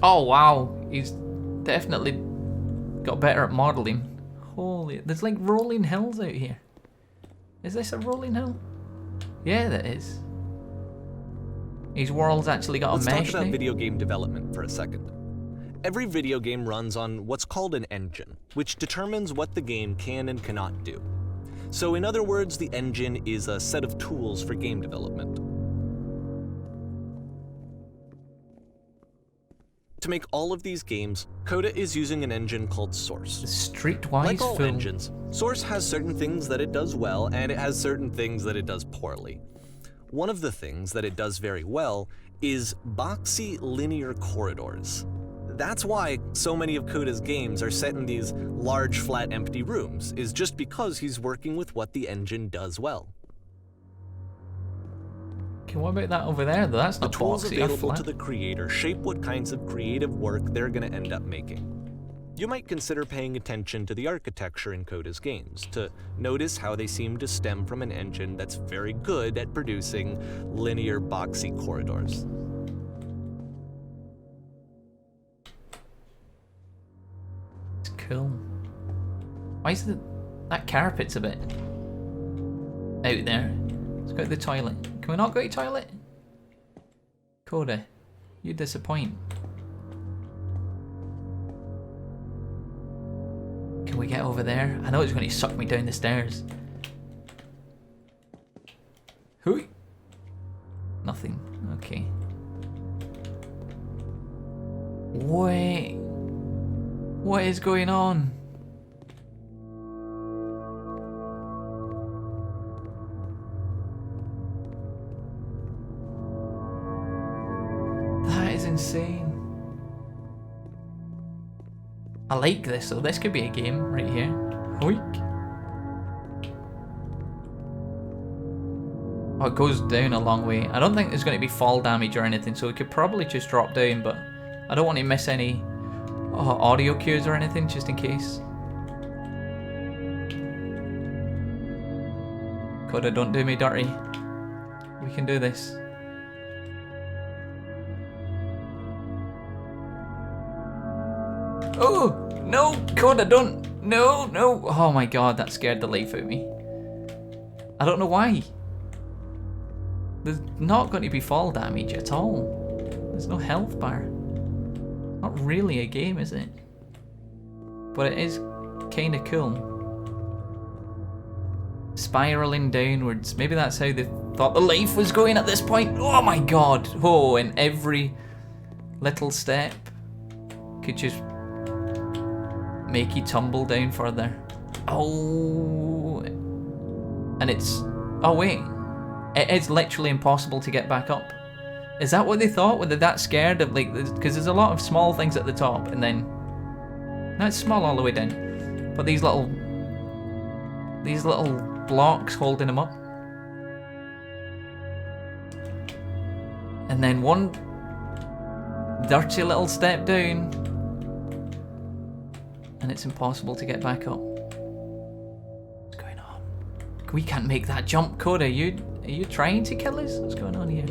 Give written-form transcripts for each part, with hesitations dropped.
Oh wow, he's definitely got better at modelling. Holy, there's like rolling hills out here. Is this a rolling hill? Yeah, that is. His world's actually got Let's a mesh talk about now. video game development for a second. Every video game runs on what's called an engine, which determines what the game can and cannot do. So in other words, the engine is a set of tools for game development. To make all of these games, Coda is using an engine called Source. Streetwise Like all fool. engines, Source has certain things that it does well, and it has certain things that it does poorly. One of the things that it does very well is boxy linear corridors. That's why so many of Coda's games are set in these large, flat, empty rooms, is just because he's working with what the engine does well. Okay, what about that over there though? That's The not tools boxy or available flat. to the creator shape what kinds of creative work they're going to end up making. You might consider paying attention to the architecture in Coda's games, to notice how they seem to stem from an engine that's very good at producing linear, boxy corridors. It's cool. Why is that carpet's a bit out there? Let's go to the toilet. Can we not go to the toilet? Coda, you disappoint. Can we get over there? I know it's going to suck me down the stairs. Hooey. Nothing. Okay. Wait. What is going on? That is insane. I like this, so this could be a game right here. Hoik. Oh, it goes down a long way. I don't think there's going to be fall damage or anything, so we could probably just drop down, but I don't want to miss any audio cues or anything, just in case. Coda, don't do me dirty. We can do this. Oh, no, Coda, don't. No, no. Oh my god, that scared the life out of me. I don't know why. There's not going to be fall damage at all. There's no health bar. Not really a game, is it? But it is kind of cool. Spiraling downwards. Maybe that's how they thought the life was going at this point. Oh my god. Oh, and every little step could just make you tumble down further. Oh. And it's... Oh wait. It is literally impossible to get back up. Is that what they thought? Were they that scared of, like, because there's a lot of small things at the top, and then... No, it's small all the way down. But these little blocks holding them up. And then one dirty little step down, and it's impossible to get back up. What's going on? We can't make that jump, Coda. Are you trying to kill us? What's going on here?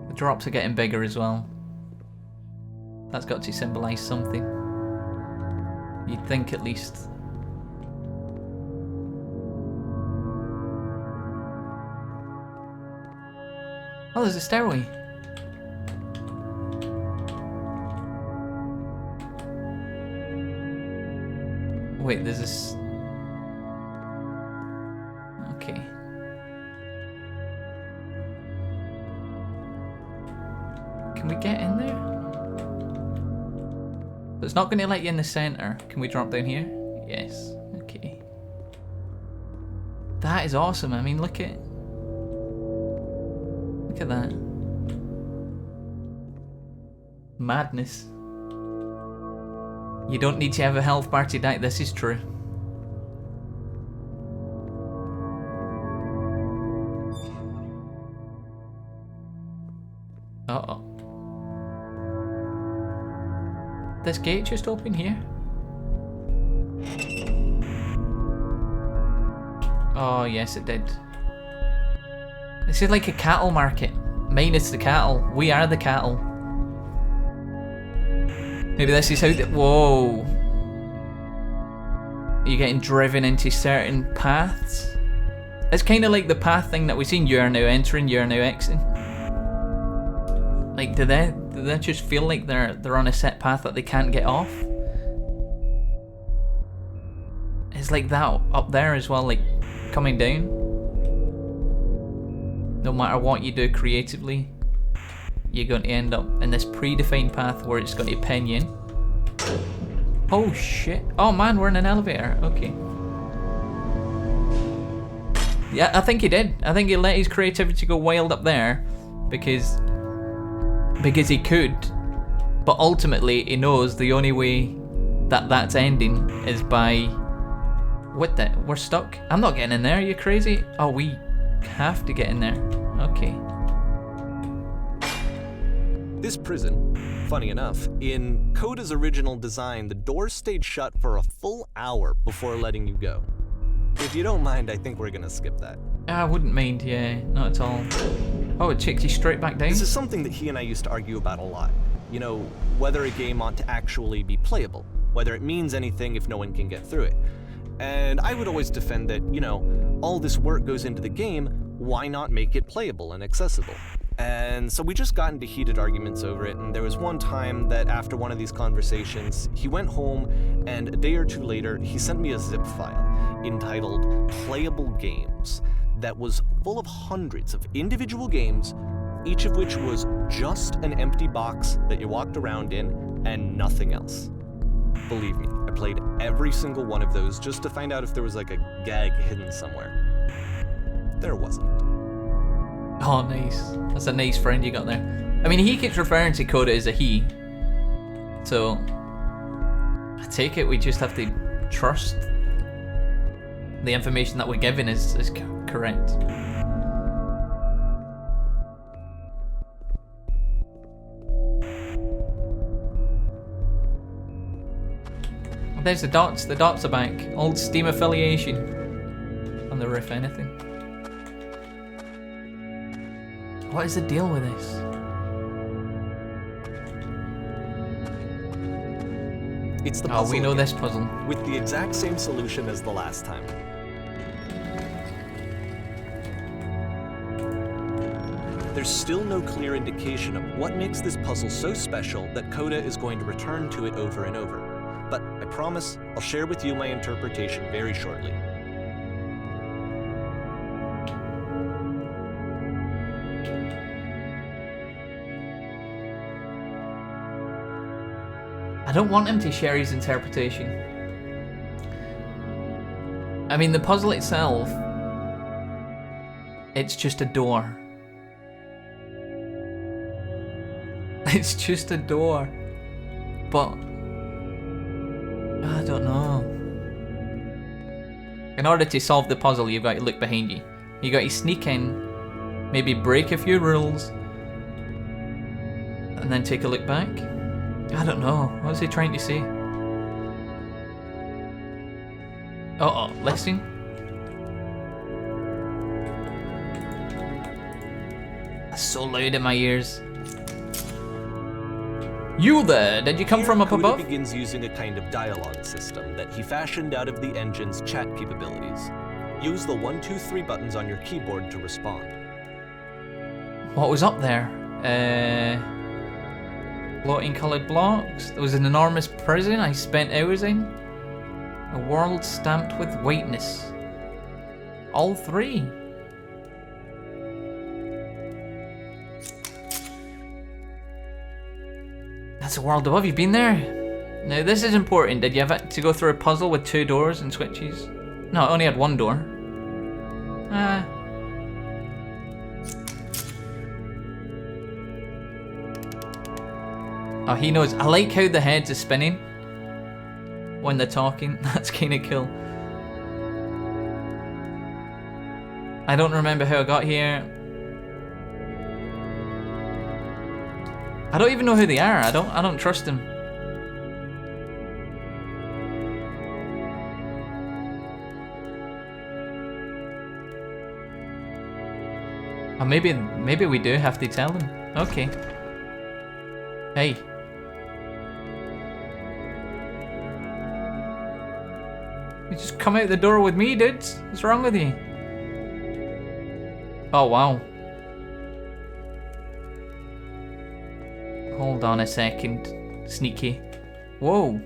The drops are getting bigger as well. That's got to symbolise something. You'd think at least. Oh, there's a stairway. Wait, there's this. Okay. Can we get in there? But it's not going to let you in the center. Can we drop down here? Yes. Okay. That is awesome. I mean, look at that. Madness. You don't need to have a health bar to die. This is true. this gate just open here? Oh, yes, it did. This is like a cattle market. Minus the cattle. We are the cattle. Maybe this is how the... Whoa. You're getting driven into certain paths. It's kind of like the path thing that we've seen. You are now entering, you are now exiting. Like, do they just feel like they're on a set path that they can't get off? It's like that up there as well, like coming down. No matter what you do creatively, you're going to end up in this predefined path where it's going to pin you in. Oh shit. Oh man, we're in an elevator. Okay. Yeah, I think he did. I think he let his creativity go wild up there because he could, but ultimately he knows the only way that that's ending is by... What the? We're stuck? I'm not getting in there, are you crazy? Oh, we have to get in there. Okay. This prison, funny enough, in Coda's original design, the doors stayed shut for a full hour before letting you go. If you don't mind, I think we're gonna skip that. I wouldn't mind, yeah, not at all. Oh, it takes you straight back down? This is something that he and I used to argue about a lot. You know, whether a game ought to actually be playable, whether it means anything if no one can get through it. And I would always defend that, you know, all this work goes into the game, why not make it playable and accessible? And so we just got into heated arguments over it, and there was one time that after one of these conversations, he went home, and a day or two later, he sent me a zip file entitled Playable Games that was full of hundreds of individual games, each of which was just an empty box that you walked around in and nothing else. Believe me, I played every single one of those just to find out if there was like a gag hidden somewhere. There wasn't. Oh, nice. That's a nice friend you got there. I mean, he keeps referring to Coda as a he. So, I take it we just have to trust the information that we're given is correct. There's the dots. The dots are back. Old Steam affiliation on the roof. Anything? What is the deal with this? It's the puzzle. Oh, we know again, this puzzle. with the exact same solution as the last time. There's still no clear indication of what makes this puzzle so special that Coda is going to return to it over and over. But I promise I'll share with you my interpretation very shortly. I don't want him to share his interpretation. I mean, the puzzle itself, it's just a door. It's just a door. But I don't know. In order to solve the puzzle, you've got to look behind you. You got to sneak in, maybe break a few rules, and then take a look back. I don't know. What's he trying to say? Uh-oh, listen. That's so loud in my ears. You there? Did you come from up Coda above? begins using a kind of dialogue system that he fashioned out of the engine's chat capabilities. Use the 1, 2, 3 buttons on your keyboard to respond. What was up there? Floating coloured blocks. There was an enormous prison I spent hours in. A world stamped with whiteness. All three. That's a world above. You've been there. Now this is important. Did you have to go through a puzzle with 2 doors and switches? No, it only had 1 door. Oh, he knows. I like how the heads are spinning when they're talking. That's kind of cool. I don't remember how I got here. I don't even know who they are. I don't trust them. Or maybe we do have to tell them. Okay. Hey. You just come out the door with me, dude. What's wrong with you? Oh, wow. Hold on a second. Sneaky. Whoa.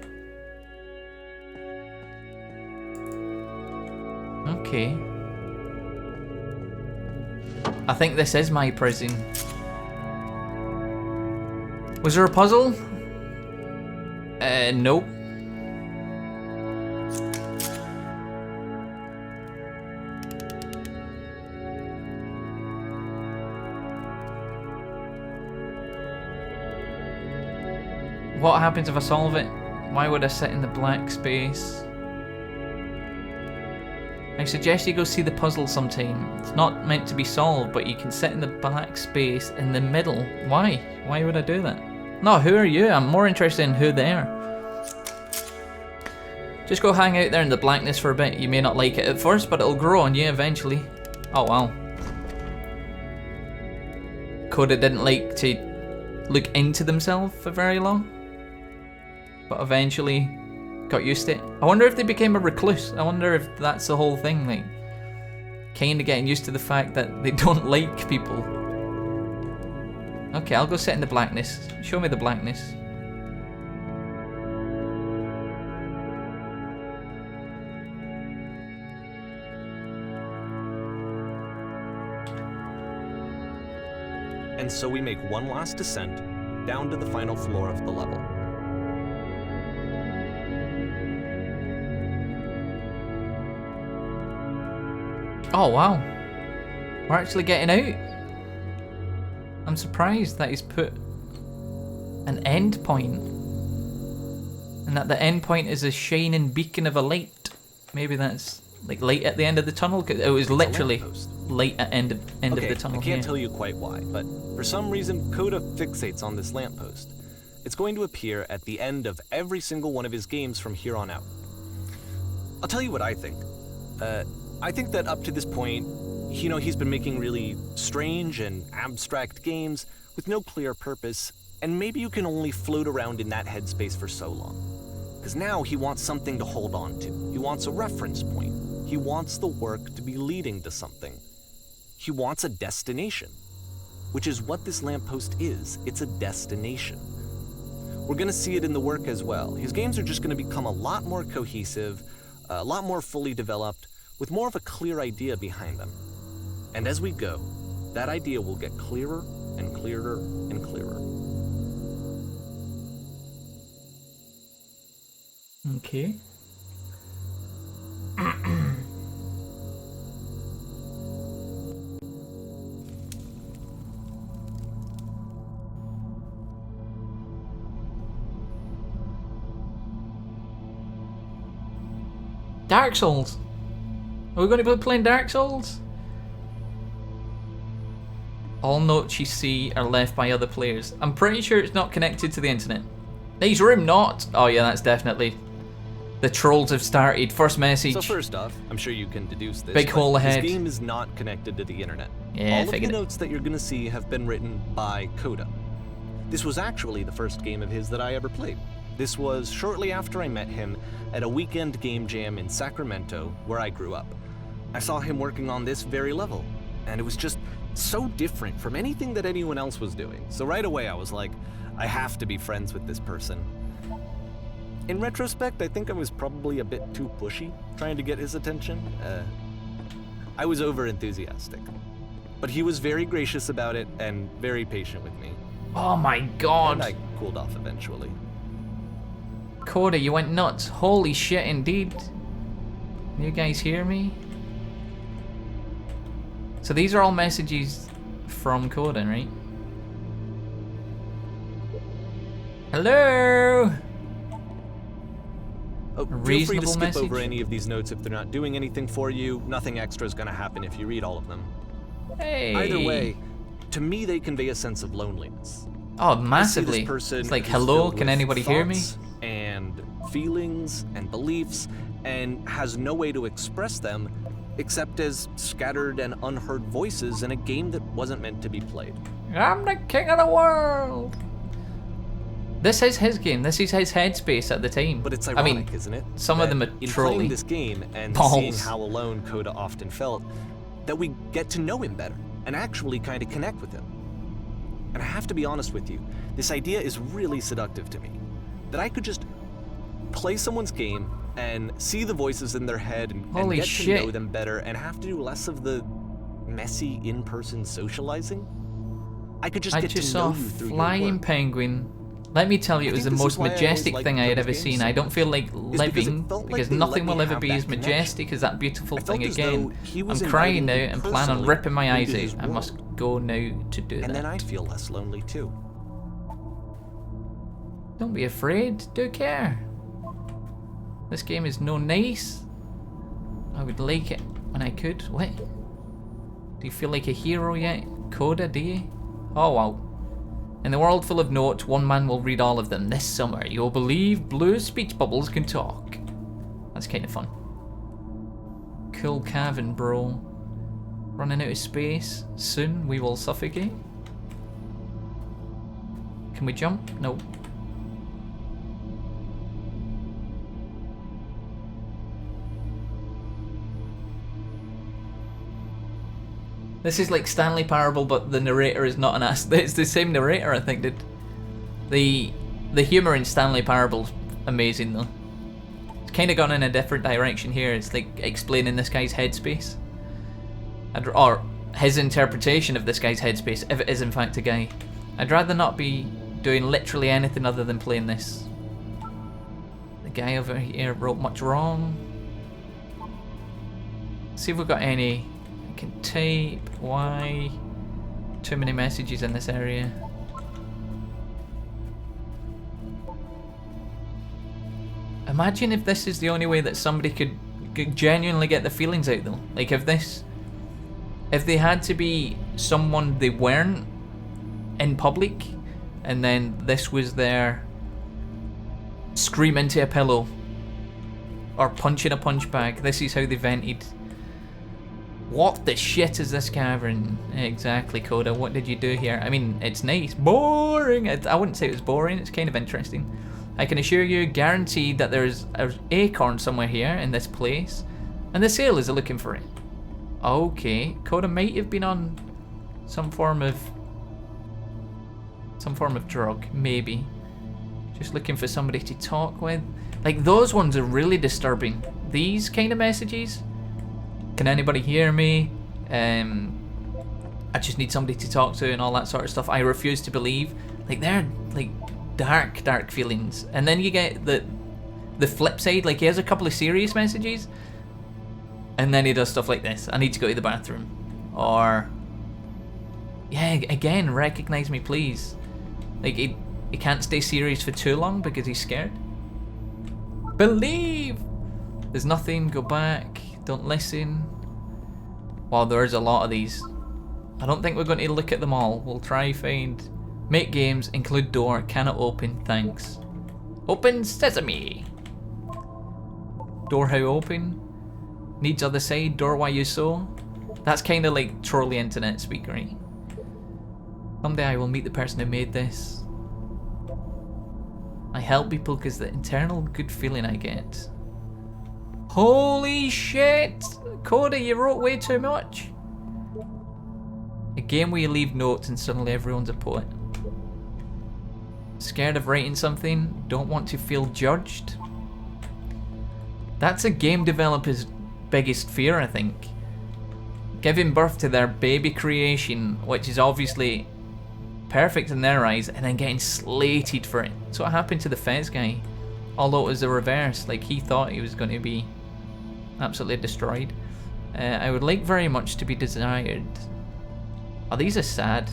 Okay. I think this is my prison. Was there a puzzle? Nope. What happens if I solve it? Why would I sit in the black space? I suggest you go see the puzzle sometime. It's not meant to be solved, but you can sit in the black space in the middle. Why? Why would I do that? No, who are you? I'm more interested in who they are. Just go hang out there in the blackness for a bit. You may not like it at first, but it'll grow on you eventually. Oh, wow. Coda didn't like to look into themselves for very long, but eventually got used to it. I wonder if they became a recluse. I wonder if that's the whole thing, like kind of getting used to the fact that they don't like people. Okay, I'll go sit in the blackness. Show me the blackness. And so we make one last descent down to the final floor of the level. Oh, wow. We're actually getting out. I'm surprised that he's put an end point. And that the end point is a shining beacon of a light. Maybe that's like light at the end of the tunnel. 'Cause it was literally light at end of the tunnel. I can't tell you quite why, but for some reason Coda fixates on this lamppost. It's going to appear at the end of every single one of his games from here on out. I'll tell you what I think. I think that up to this point, you know, he's been making really strange and abstract games with no clear purpose, and maybe you can only float around in that headspace for so long. Because now he wants something to hold on to. He wants a reference point. He wants the work to be leading to something. He wants a destination, which is what this lamppost is. It's a destination. We're going to see it in the work as well. His games are just going to become a lot more cohesive, a lot more fully developed, with more of a clear idea behind them. And as we go, that idea will get clearer and clearer and clearer. Okay. Dark Souls. Are we going to be playing Dark Souls? All notes you see are left by other players. I'm pretty sure it's not connected to the internet. Nice room, not. Oh yeah, that's definitely. The trolls have started. First message. So first off, I'm sure you can deduce this. Big hole ahead. This game is not connected to the internet. Yeah, all of the notes that you're going to see have been written by Coda. This was actually the first game of his that I ever played. This was shortly after I met him at a weekend game jam in Sacramento, where I grew up. I saw him working on this very level, and it was just so different from anything that anyone else was doing. So right away I was like, I have to be friends with this person. In retrospect, I think I was probably a bit too pushy, trying to get his attention. I was over-enthusiastic. But he was very gracious about it and very patient with me. Oh my god. And I cooled off eventually. Coda, you went nuts. Holy shit, indeed. You guys hear me? So these are all messages from Coda, right? Hello? Oh, feel free to skip over any of these notes if they're not doing anything for you. Nothing extra is going to happen if you read all of them. Hey. Either way, to me they convey a sense of loneliness. Oh, massively. It's like, hello, can anybody hear me? And feelings and beliefs, and has no way to express them except as scattered and unheard voices in a game that wasn't meant to be played. I'm the king of the world. This is his game. This is his headspace at the time. But it's ironic, isn't it? Some of them are in trolly. playing this game and balls. seeing how alone Coda often felt, that we get to know him better and actually kind of connect with him. And I have to be honest with you, this idea is really seductive to me. That I could just play someone's game and see the voices in their head and get to know them better and have to do less of the messy in-person socializing. I could just get to know you through your flying work. penguin. Let me tell you, it was the most majestic thing I had ever seen. I don't feel like living because nothing will ever be as majestic as that beautiful thing again. I'm crying now and plan on ripping my eyes out. I must go now to do that. And then I'd feel less lonely too. Don't be afraid. Do care. This game is no nice. I would like it when I could. What? Do you feel like a hero yet? Coda, do you? Oh wow. In the world full of notes, one man will read all of them. This summer, you'll believe blue speech bubbles can talk. That's kind of fun. Cool cavern, bro. Running out of space. Soon we will suffocate. Can we jump? No. This is like Stanley Parable, but the narrator is not an ass. It's the same narrator, I think. The humor in Stanley Parable's amazing though. It's kind of gone in a different direction here. It's like explaining this guy's headspace, or his interpretation of this guy's headspace, if it is in fact a guy. I'd rather not be doing literally anything other than playing this. The guy over here wrote much wrong. See if we've got any. Can type. Why? Too many messages in this area. Imagine if this is the only way that somebody could genuinely get the feelings out though. Like if they had to be someone they weren't in public, and then this was their scream into a pillow or punch in a punch bag. This is how they vented. What the shit is this cavern? Exactly, Coda. What did you do here? I mean, it's nice. Boring. I wouldn't say it was boring. It's kind of interesting. I can assure you, guaranteed, that there's an acorn somewhere here in this place, and the sailors are looking for it. Okay, Coda might have been on some form of drug, maybe. Just looking for somebody to talk with. Like those ones are really disturbing. These kind of messages. Can anybody hear me? I just need somebody to talk to and all that sort of stuff. I refuse to believe. Like they're like dark feelings. And then you get the flip side. Like he has a couple of serious messages, and then he does stuff like this. I need to go to the bathroom, or yeah, again, recognize me, please. Like he can't stay serious for too long because he's scared. Believe. There's nothing. Go back. Don't listen. Wow, there's a lot of these. I don't think we're going to look at them all. We'll try find. Make games, include door, cannot open, thanks. Open sesame. Door how open? Needs other side, door why you so? That's kind of like trolley internet speak, right? Someday I will meet the person who made this. I help people because the internal good feeling I get. Holy shit! Coda, you wrote way too much. A game where you leave notes and suddenly everyone's a poet. Scared of writing something? Don't want to feel judged? That's a game developer's biggest fear, I think. Giving birth to their baby creation, which is obviously perfect in their eyes, and then getting slated for it. That's what happened to the Fez guy. Although it was the reverse, like he thought he was going to be absolutely destroyed. I would like very much to be desired. Oh, these are sad.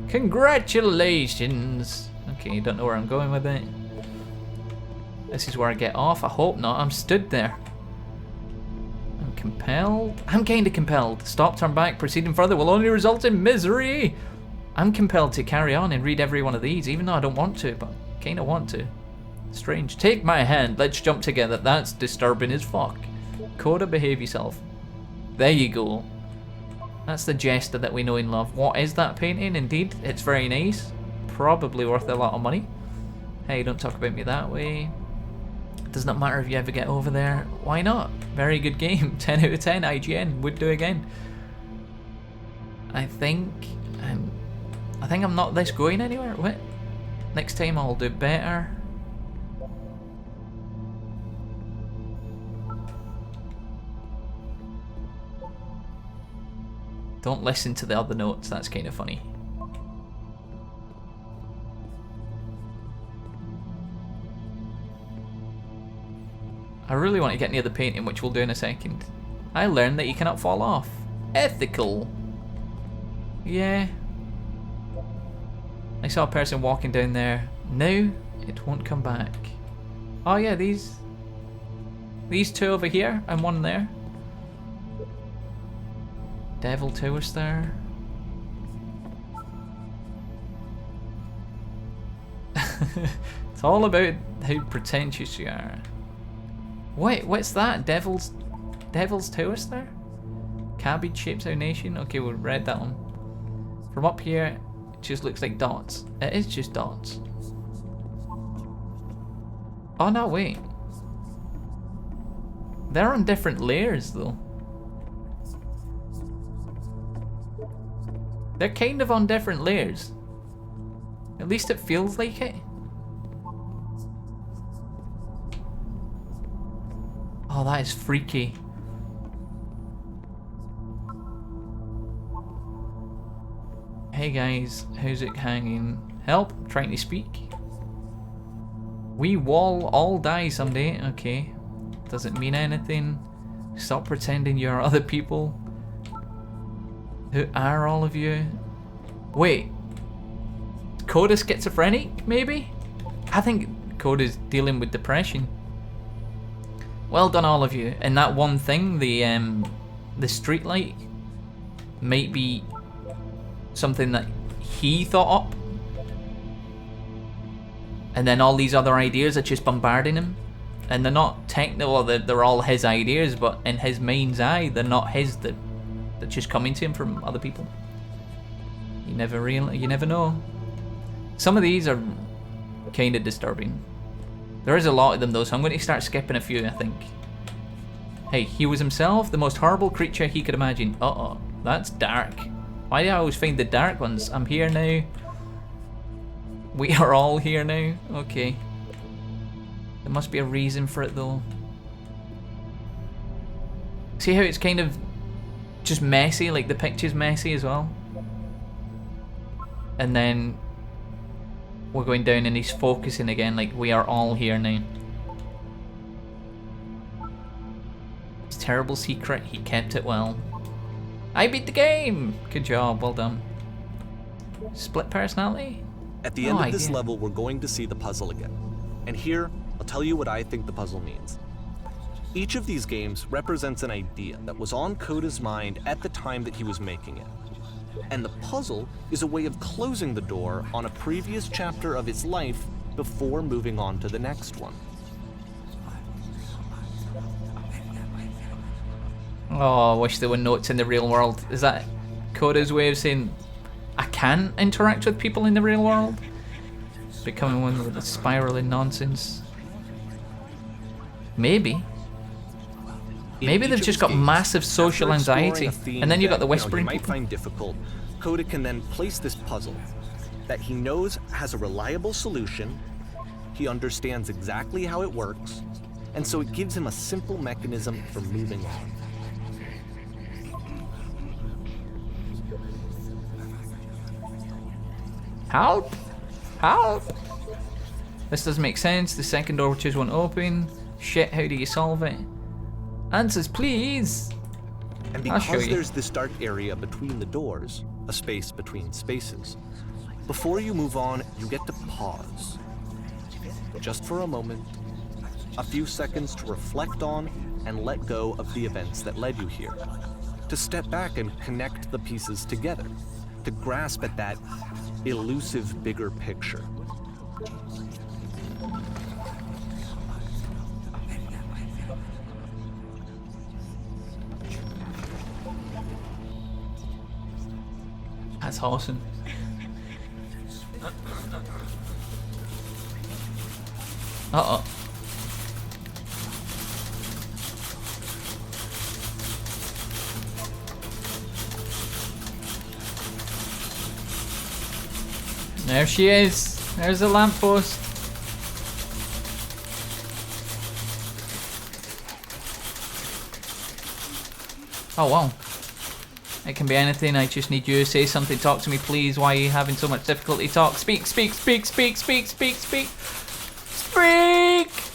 Congratulations. Okay, don't know where I'm going with it. This is where I get off. I hope not. I'm stood there. I'm compelled. I'm kind of compelled. Stop, turn back. Proceeding further will only result in misery. I'm compelled to carry on and read every one of these, even though I don't want to, but kind of want to. Strange. Take my hand. Let's jump together. That's disturbing as fuck. Coda, behave yourself. There you go. That's the jester that we know and love. What is that painting? Indeed, it's very nice. Probably worth a lot of money. Hey, don't talk about me that way. It does not matter if you ever get over there. Why not? Very good game. 10 out of 10. IGN. Would do again. I think I'm not this going anywhere. What? Next time I'll do better. Don't listen to the other notes, that's kind of funny. I really want to get near the painting, which we'll do in a second. I learned that you cannot fall off. Ethical. Yeah. I saw a person walking down there. No, it won't come back. Oh yeah, these two over here and one there. Devil Toaster. It's all about how pretentious you are. Wait, what's that? Devil's Toaster? Cabbage shapes our nation? Okay, we'll read that one. From up here, it just looks like dots. It is just dots. Oh no, wait. They're on different layers though. They're kind of on different layers. At least it feels like it. Oh, that is freaky. Hey guys, how's it hanging? Help, trying to speak. We will all die someday. Okay. Doesn't mean anything. Stop pretending you're other people. Who are all of you? Wait. Coda schizophrenic, maybe? I think Coda's dealing with depression. Well done, all of you. And that one thing, the street light, might be something that he thought up. And then all these other ideas are just bombarding him. And they're not technical, they're all his ideas, but in his mind's eye, they're not his, they're just coming to him from other people. You never know. Some of these are kind of disturbing. There is a lot of them though, so I'm going to start skipping a few, I think. Hey, he was himself the most horrible creature he could imagine. Uh-oh, that's dark. Why do I always find the dark ones? I'm here now. We are all here now. Okay. There must be a reason for it though. See how it's kind of just messy, like the picture's messy as well? And then we're going down and he's focusing again, like we are all here now. His terrible secret, he kept it well. I beat the game! Good job, well done. Split personality? At the end of this level, we're going to see the puzzle again. And here, I'll tell you what I think the puzzle means. Each of these games represents an idea that was on Coda's mind at the time that he was making it. And the puzzle is a way of closing the door on a previous chapter of his life before moving on to the next one. Oh, I wish there were notes in the real world. Is that Coda's way of saying I can interact with people in the real world? Becoming one with the spiraling nonsense. Maybe. Maybe they've just got massive social anxiety, and then you've got the whispering people. Find difficult. Coda can then place this puzzle that he knows has a reliable solution, he understands exactly how it works, and so it gives him a simple mechanism for moving on. Help! Help! This doesn't make sense. The second door just won't open. Shit, how do you solve it? Answers, please! And because there's this dark area between the doors, a space between spaces, before you move on, you get to pause. Just for a moment, a few seconds to reflect on and let go of the events that led you here. To step back and connect the pieces together. To grasp at that elusive bigger picture. That's awesome. Uh-oh. There she is. There's the lamppost. Oh wow. It can be anything. I just need you to say something. Talk to me, please. Why are you having so much difficulty? Talk. Speak, speak, speak, speak, speak, speak, speak. Speak!